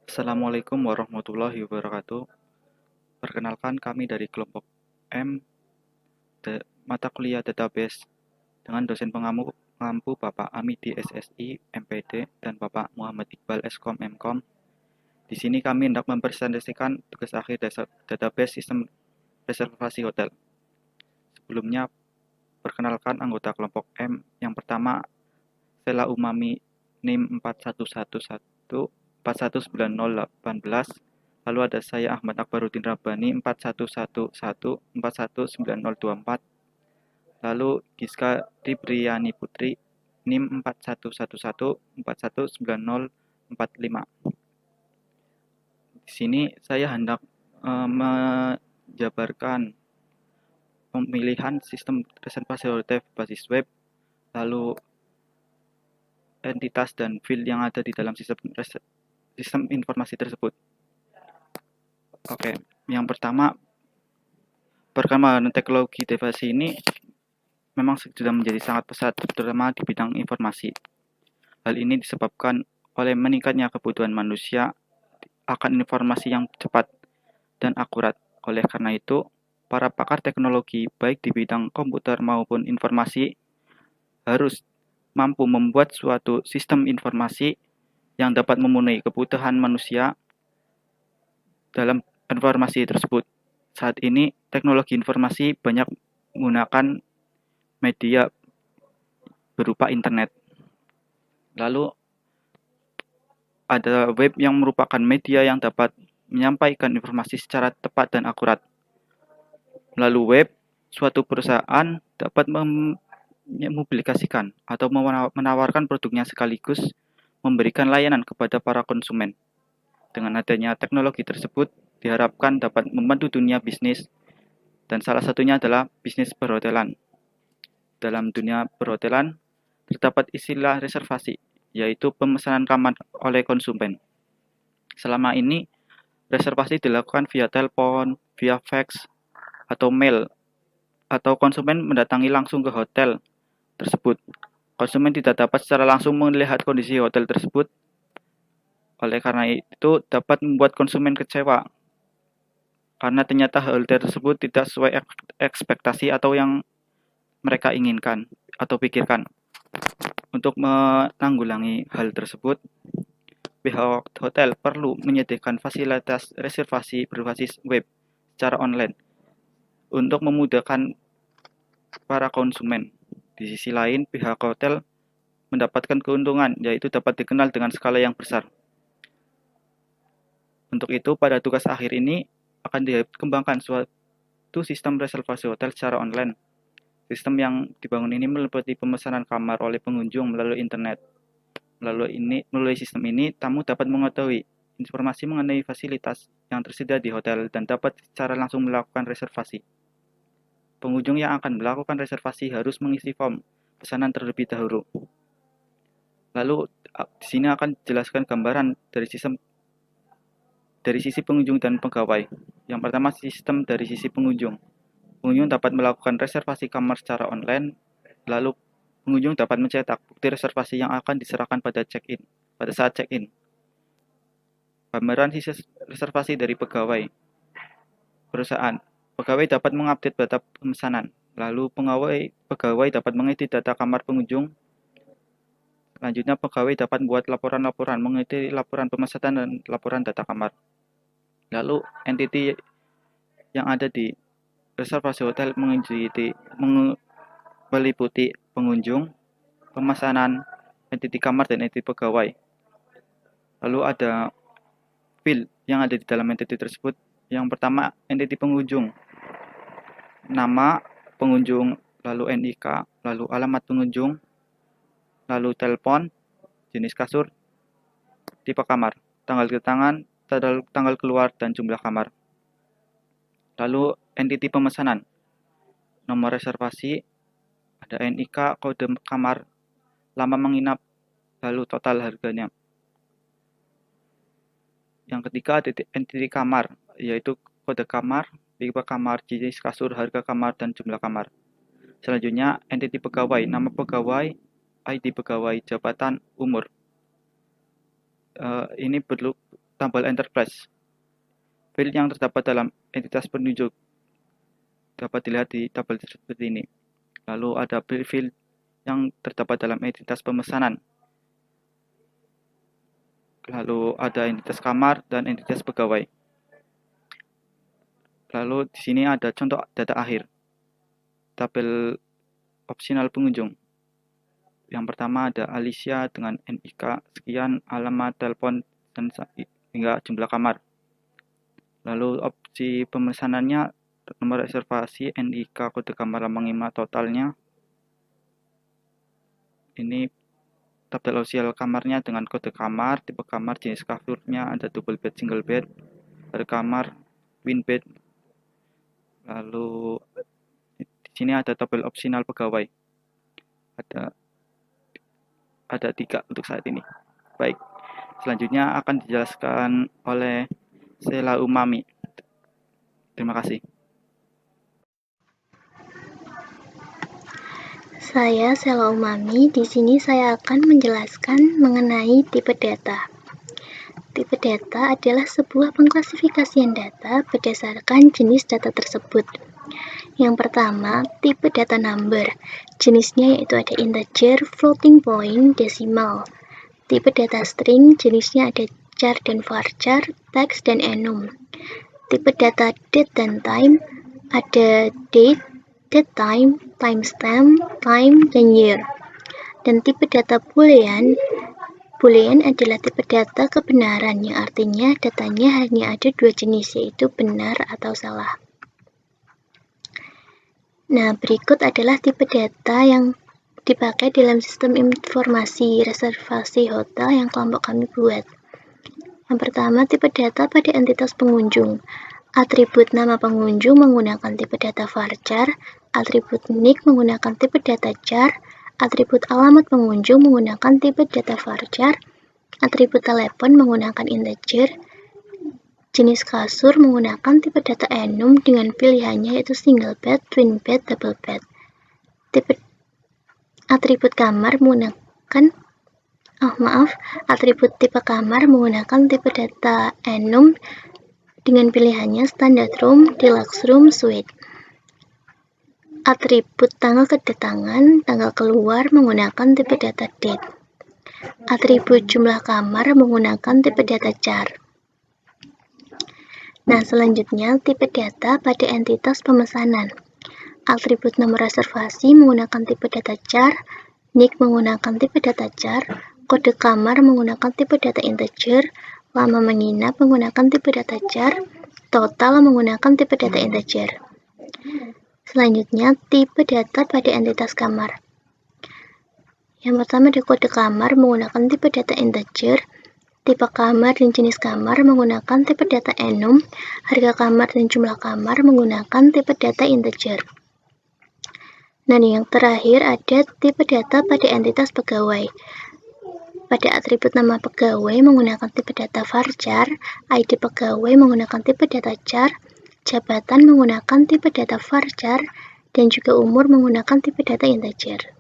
Assalamualaikum warahmatullahi wabarakatuh. Perkenalkan kami dari kelompok M, mata kuliah database dengan dosen pengampu Bapak Amidi SSI MPD dan Bapak Muhammad Iqbal Eskom Mkom. Di sini kami hendak mempresentasikan tugas akhir database sistem reservasi hotel. Sebelumnya, perkenalkan anggota kelompok M. Yang pertama, Sela Umami NIM 4111 419018. Lalu ada saya Ahmad Akbaruddin Rabbani 4111 419024. Lalu Giska Ribriani Putri NIM 4111 419045. Di sini saya hendak menjabarkan pemilihan sistem reservasi hotel berbasis web, lalu entitas dan field yang ada di dalam sistem informasi tersebut. Oke, yang pertama, perkembangan teknologi device ini memang sudah menjadi sangat pesat, terutama di bidang informasi. Hal ini disebabkan oleh meningkatnya kebutuhan manusia akan informasi yang cepat dan akurat. Oleh karena itu, para pakar teknologi baik di bidang komputer maupun informasi harus mampu membuat suatu sistem informasi yang dapat memenuhi kebutuhan manusia dalam informasi tersebut. Saat ini, teknologi informasi banyak menggunakan media berupa internet. Lalu, ada web yang merupakan media yang dapat menyampaikan informasi secara tepat dan akurat. Melalui web, suatu perusahaan dapat mempublikasikan atau menawarkan produknya sekaligus memberikan layanan kepada para konsumen. Dengan adanya teknologi tersebut, diharapkan dapat membantu dunia bisnis, dan salah satunya adalah bisnis perhotelan. Dalam dunia perhotelan, terdapat istilah reservasi, yaitu pemesanan kamar oleh konsumen. Selama ini, reservasi dilakukan via telepon, via fax, atau mail, atau konsumen mendatangi langsung ke hotel tersebut. Konsumen tidak dapat secara langsung melihat kondisi hotel tersebut. Oleh karena itu, dapat membuat konsumen kecewa karena ternyata hotel tersebut tidak sesuai ekspektasi atau yang mereka inginkan atau pikirkan. Untuk menanggulangi hal tersebut, pihak hotel perlu menyediakan fasilitas reservasi berbasis web secara online untuk memudahkan para konsumen. Di sisi lain, pihak hotel mendapatkan keuntungan, yaitu dapat dikenal dengan skala yang besar. Untuk itu, pada tugas akhir ini akan dikembangkan suatu sistem reservasi hotel secara online. Sistem yang dibangun ini meliputi pemesanan kamar oleh pengunjung melalui internet. Melalui sistem ini, tamu dapat mengetahui informasi mengenai fasilitas yang tersedia di hotel dan dapat secara langsung melakukan reservasi. Pengunjung yang akan melakukan reservasi harus mengisi form pesanan terlebih dahulu. Lalu, di sini akan dijelaskan gambaran dari sisi pengunjung dan pegawai. Yang pertama, sistem dari sisi pengunjung. Pengunjung dapat melakukan reservasi kamar secara online, lalu pengunjung dapat mencetak bukti reservasi yang akan diserahkan pada saat check-in. Gambaran sisi reservasi dari pegawai perusahaan. Pegawai dapat mengupdate data pemesanan, lalu pegawai dapat mengedit data kamar pengunjung. Selanjutnya, pegawai dapat membuat laporan-laporan, mengedit laporan pemesanan dan laporan data kamar. Lalu, entiti yang ada di reservasi hotel meliputi pengunjung, pemesanan, entiti kamar, dan entiti pegawai. Lalu ada field yang ada di dalam entiti tersebut. Yang pertama, entiti pengunjung. Nama pengunjung, lalu NIK, lalu alamat pengunjung, lalu telepon, jenis kasur, tipe kamar, tanggal kedatangan, tanggal keluar, dan jumlah kamar. Lalu entiti pemesanan, nomor reservasi, ada NIK, kode kamar, lama menginap, lalu total harganya. Yang ketiga ada entiti kamar, yaitu kode kamar, tipe kamar, jenis kasur, harga kamar, dan jumlah kamar. Selanjutnya entiti pegawai, nama pegawai, ID pegawai, jabatan, umur. Ini perlu tabel enterprise. File yang terdapat dalam entitas penunjuk dapat dilihat di tabel seperti ini. Lalu ada file yang terdapat dalam entitas pemesanan. Lalu ada entitas kamar dan entitas pegawai. Lalu di sini ada contoh data akhir. Tabel opsional pengunjung. Yang pertama ada Alicia dengan NIK sekian, alamat, telepon, dan hingga jumlah kamar. Lalu opsi pemesanannya nomor reservasi, NIK, kode kamar, lambang IMA, totalnya. Ini tabel opsional kamarnya dengan kode kamar, tipe kamar, jenis kasurnya, ada double bed, single bed, ada kamar, twin bed. Lalu di sini ada tabel opsional pegawai. Ada 3 untuk saat ini. Baik, selanjutnya akan dijelaskan oleh Sheila Umami. Terima kasih. Saya Sheila Umami. Di sini saya akan menjelaskan mengenai tipe data. Tipe data adalah sebuah pengklasifikasian data berdasarkan jenis data tersebut. Yang pertama, tipe data number. Jenisnya yaitu ada integer, floating point, decimal. Tipe data string, jenisnya ada char dan varchar, text dan enum. Tipe data date dan time, ada date time, timestamp, time, dan year. Dan tipe data boolean adalah tipe data kebenaran, yang artinya datanya hanya ada 2 jenis, yaitu benar atau salah. Nah, berikut adalah tipe data yang dipakai dalam sistem informasi reservasi hotel yang kelompok kami buat. Yang pertama, tipe data pada entitas pengunjung. Atribut nama pengunjung menggunakan tipe data varchar, atribut nick menggunakan tipe data char, atribut alamat pengunjung menggunakan tipe data varchar, atribut telepon menggunakan integer, jenis kasur menggunakan tipe data enum dengan pilihannya yaitu single bed, twin bed, double bed. Atribut kamar menggunakan atribut tipe kamar menggunakan tipe data enum dengan pilihannya standard room, deluxe room, suite. Atribut tanggal kedatangan, tanggal keluar menggunakan tipe data date. Atribut jumlah kamar menggunakan tipe data char. Nah, selanjutnya tipe data pada entitas pemesanan. Atribut nomor reservasi menggunakan tipe data char, nick menggunakan tipe data char, kode kamar menggunakan tipe data integer, lama menginap menggunakan tipe data char, total menggunakan tipe data integer. Selanjutnya, tipe data pada entitas kamar. Yang pertama ada kode kamar menggunakan tipe data integer, tipe kamar dan jenis kamar menggunakan tipe data enum, harga kamar dan jumlah kamar menggunakan tipe data integer. Dan yang terakhir ada tipe data pada entitas pegawai. Pada atribut nama pegawai menggunakan tipe data varchar, ID pegawai menggunakan tipe data char, jabatan menggunakan tipe data varchar, dan juga umur menggunakan tipe data integer.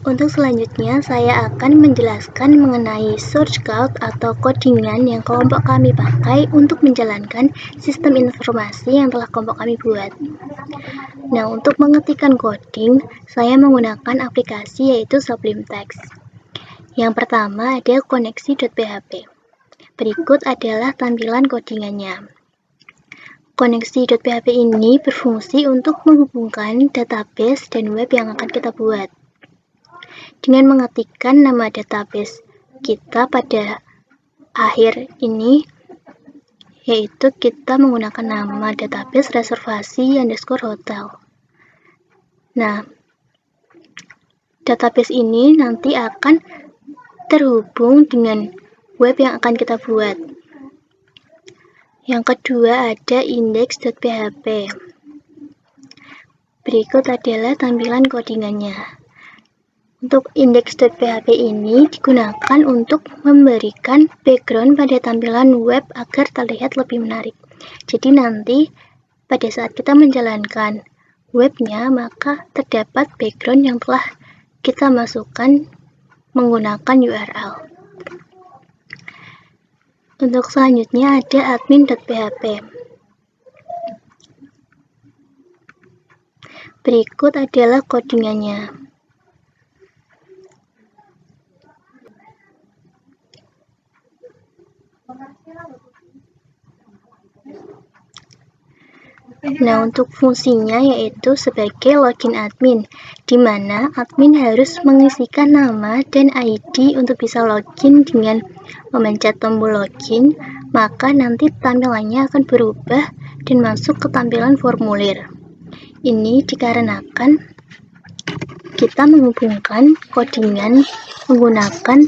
Untuk selanjutnya, saya akan menjelaskan mengenai source code atau codingan yang kelompok kami pakai untuk menjalankan sistem informasi yang telah kelompok kami buat. Nah, untuk mengetikkan coding, saya menggunakan aplikasi yaitu Sublime Text. Yang pertama ada koneksi.php. Berikut adalah tampilan codingannya. Koneksi.php ini berfungsi untuk menghubungkan database dan web yang akan kita buat. Dengan mengetikkan nama database kita pada akhir ini, yaitu kita menggunakan nama database reservasi _hotel. Nah, database ini nanti akan terhubung dengan web yang akan kita buat. Yang kedua ada index.php. Berikut adalah tampilan codingannya. Untuk index.php ini digunakan untuk memberikan background pada tampilan web agar terlihat lebih menarik. Jadi nanti pada saat kita menjalankan webnya, maka terdapat background yang telah kita masukkan menggunakan URL. Untuk selanjutnya ada admin.php. Berikut adalah codingannya. Nah, untuk fungsinya yaitu sebagai login admin, di mana admin harus mengisikan nama dan ID untuk bisa login dengan memencet tombol login, maka nanti tampilannya akan berubah dan masuk ke tampilan formulir. Ini dikarenakan kita menghubungkan codingan menggunakan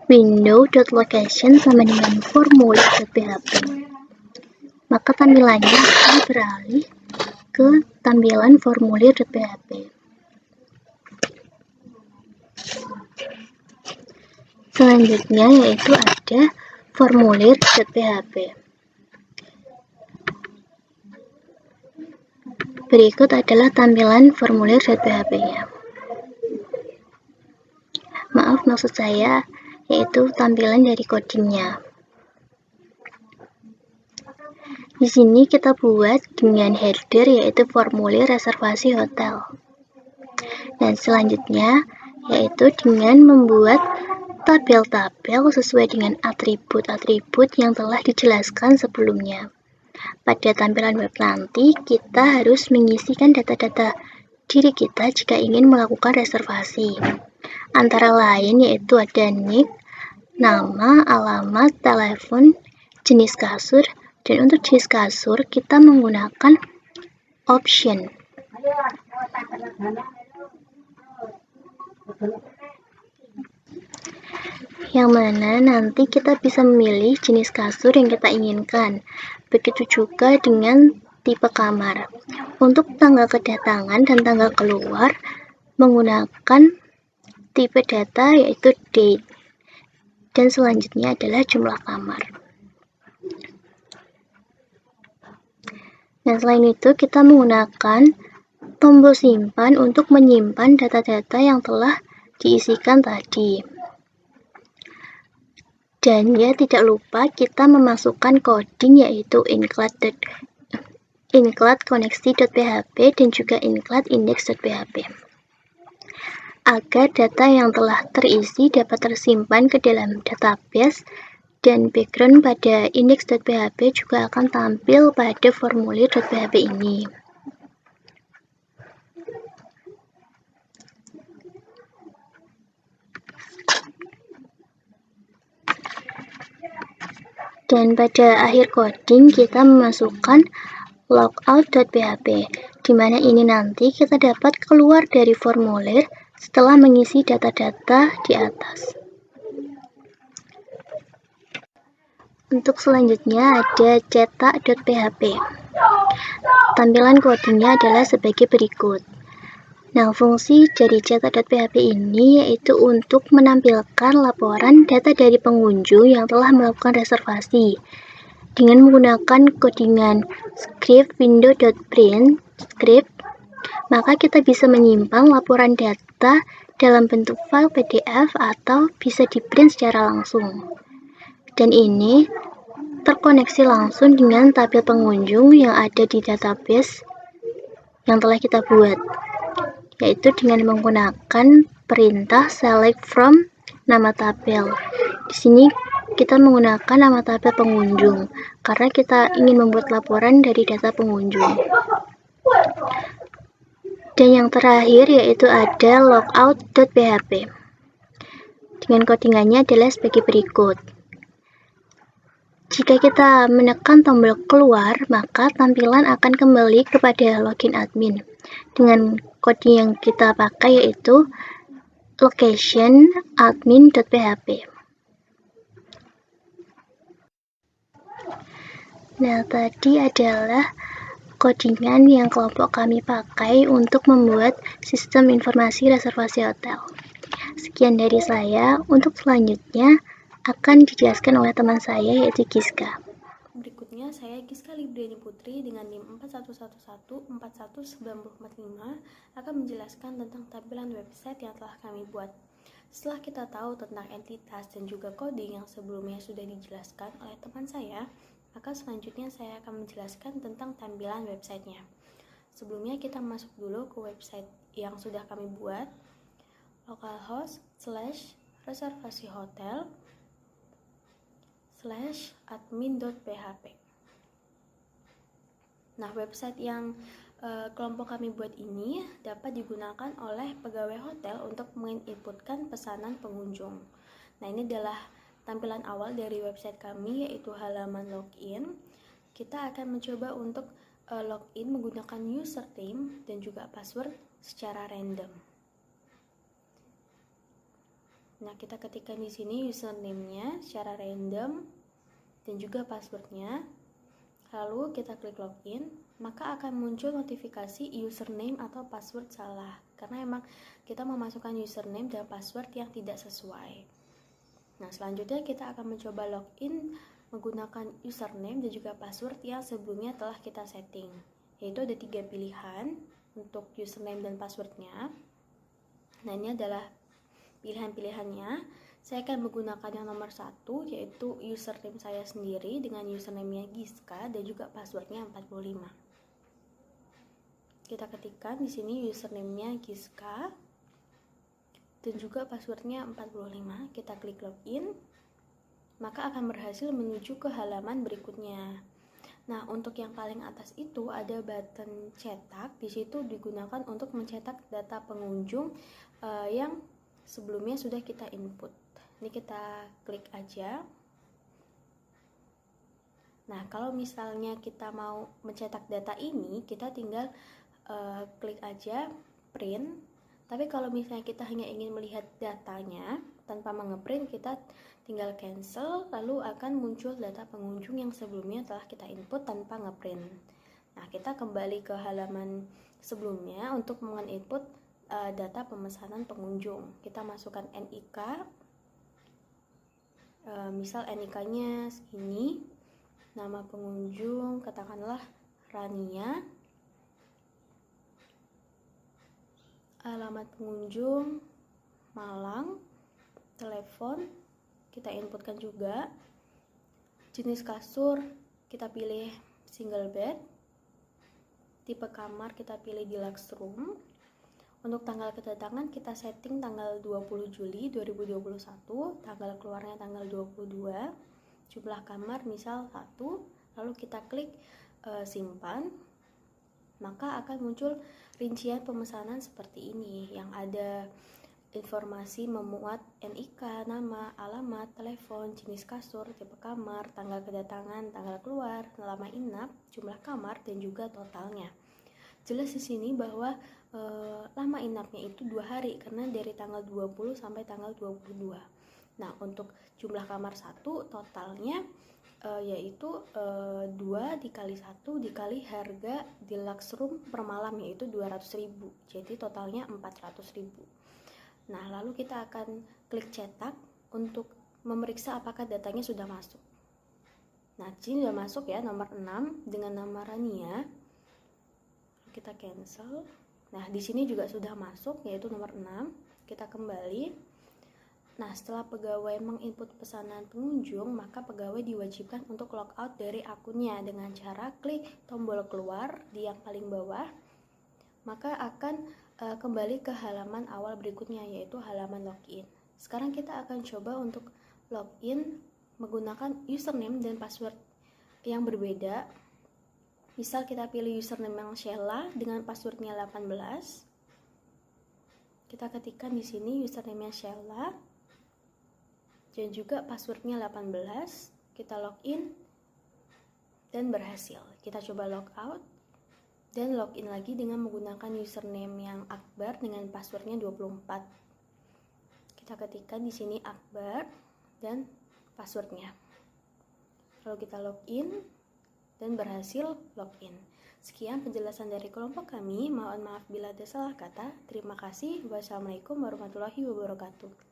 window.location sama dengan formulir.php. Maka tampilannya akan beralih ke tampilan formulir.php. Selanjutnya yaitu ada formulir.php. Berikut adalah tampilan formulir.php-nya. Maaf, maksud saya yaitu tampilan dari codingnya. Di sini kita buat dengan header yaitu formulir reservasi hotel. Dan selanjutnya yaitu dengan membuat tabel-tabel sesuai dengan atribut-atribut yang telah dijelaskan sebelumnya. Pada tampilan web nanti kita harus mengisikan data-data diri kita jika ingin melakukan reservasi. Antara lain yaitu ada nick, nama, alamat, telepon, jenis kasur. Dan untuk jenis kasur, kita menggunakan option. Yang mana nanti kita bisa memilih jenis kasur yang kita inginkan. Begitu juga dengan tipe kamar. Untuk tanggal kedatangan dan tanggal keluar, menggunakan tipe data yaitu date. Dan selanjutnya adalah jumlah kamar. Nah, selain itu kita menggunakan tombol simpan untuk menyimpan data-data yang telah diisikan tadi. Dan ya tidak lupa kita memasukkan coding yaitu include connexity.php dan juga include index.php. Agar data yang telah terisi dapat tersimpan ke dalam database, dan background pada index.php juga akan tampil pada formulir.php ini. Dan pada akhir coding kita memasukkan logout.php, di mana ini nanti kita dapat keluar dari formulir setelah mengisi data-data di atas. Untuk selanjutnya ada cetak.php. Tampilan codingnya adalah sebagai berikut. Nah, fungsi dari cetak.php ini yaitu untuk menampilkan laporan data dari pengunjung yang telah melakukan reservasi. Dengan menggunakan codingan script window.print script, maka kita bisa menyimpan laporan data dalam bentuk file PDF atau bisa di-print secara langsung. Dan ini terkoneksi langsung dengan tabel pengunjung yang ada di database yang telah kita buat, yaitu dengan menggunakan perintah select from nama tabel. Di sini kita menggunakan nama tabel pengunjung karena kita ingin membuat laporan dari data pengunjung. Dan yang terakhir yaitu ada logout.php. Dengan codingannya adalah sebagai berikut. Jika kita menekan tombol keluar, maka tampilan akan kembali kepada login admin. Dengan coding yang kita pakai yaitu location admin.php. Nah, tadi adalah codingan yang kelompok kami pakai untuk membuat sistem informasi reservasi hotel. Sekian dari saya. Untuk selanjutnya akan dijelaskan oleh teman saya yaitu Giska. Berikutnya saya Giska Libriani Putri dengan NIM 4111419045 akan menjelaskan tentang tampilan website yang telah kami buat. Setelah kita tahu tentang entitas dan juga coding yang sebelumnya sudah dijelaskan oleh teman saya, maka selanjutnya saya akan menjelaskan tentang tampilan websitenya. Sebelumnya kita masuk dulu ke website yang sudah kami buat, localhost/reservasi-hotel/admin.php. Nah, website yang kelompok kami buat ini dapat digunakan oleh pegawai hotel untuk menginputkan pesanan pengunjung. Nah, ini adalah tampilan awal dari website kami, yaitu halaman login. Kita akan mencoba untuk login menggunakan username dan juga password secara random. Nah, kita ketikkan di sini username-nya secara random dan juga password-nya. Lalu kita klik login, maka akan muncul notifikasi username atau password salah, karena emang kita memasukkan username dan password yang tidak sesuai. Nah, selanjutnya kita akan mencoba login menggunakan username dan juga password yang sebelumnya telah kita setting, yaitu ada 3 pilihan untuk username dan passwordnya. Nah, ini adalah pilihan-pilihannya. Saya akan menggunakan yang nomor 1, yaitu username saya sendiri dengan username-nya Giska dan juga passwordnya 45. Kita ketikkan di sini username-nya Giska dan juga passwordnya 45. Kita klik login, maka akan berhasil menuju ke halaman berikutnya. Nah, untuk yang paling atas itu ada button cetak. Di situ digunakan untuk mencetak data pengunjung yang sebelumnya sudah kita input. Ini kita klik aja. Nah, kalau misalnya kita mau mencetak data ini, kita tinggal klik aja print. Tapi kalau misalnya kita hanya ingin melihat datanya tanpa mengeprint, kita tinggal cancel, lalu akan muncul data pengunjung yang sebelumnya telah kita input tanpa ngeprint. Nah, kita kembali ke halaman sebelumnya untuk menginput data pemesanan pengunjung. Kita masukkan NIK, misal NIK-nya segini, nama pengunjung katakanlah Rania, alamat pengunjung Malang, telepon kita inputkan juga, jenis kasur kita pilih single bed, tipe kamar kita pilih deluxe room. Untuk tanggal kedatangan kita setting tanggal 20 Juli 2021, tanggal keluarnya tanggal 22, jumlah kamar misal 1, lalu kita klik simpan, maka akan muncul rincian pemesanan seperti ini yang ada informasi memuat NIK, nama, alamat, telepon, jenis kasur, tipe kamar, tanggal kedatangan, tanggal keluar, lama inap, jumlah kamar, dan juga totalnya. Jelas di sini bahwa lama inapnya itu 2 hari karena dari tanggal 20 sampai tanggal 22. Nah, untuk jumlah kamar 1 totalnya yaitu 2 dikali 1 dikali harga deluxe room per malam, yaitu 200.000. Jadi totalnya 400.000. Nah, lalu kita akan klik cetak untuk memeriksa apakah datanya sudah masuk. Nah, di sini sudah masuk ya, nomor 6 dengan nama Rania. Kita cancel. Nah, di sini juga sudah masuk, yaitu nomor 6. Kita kembali. Nah, setelah pegawai menginput pesanan pengunjung, maka pegawai diwajibkan untuk logout dari akunnya dengan cara klik tombol keluar di yang paling bawah. Maka akan kembali ke halaman awal berikutnya, yaitu halaman login. Sekarang kita akan coba untuk login menggunakan username dan password yang berbeda. Misal kita pilih username yang Sheila dengan passwordnya 18. Kita ketikkan di sini username-nya Sheila dan juga passwordnya 18. Kita login dan berhasil. Kita coba logout dan login lagi dengan menggunakan username yang Akbar dengan passwordnya 24. Kita ketikkan di sini Akbar dan passwordnya. Lalu kita login dan berhasil login. Sekian penjelasan dari kelompok kami. Mohon maaf bila ada salah kata. Terima kasih. Wassalamualaikum warahmatullahi wabarakatuh.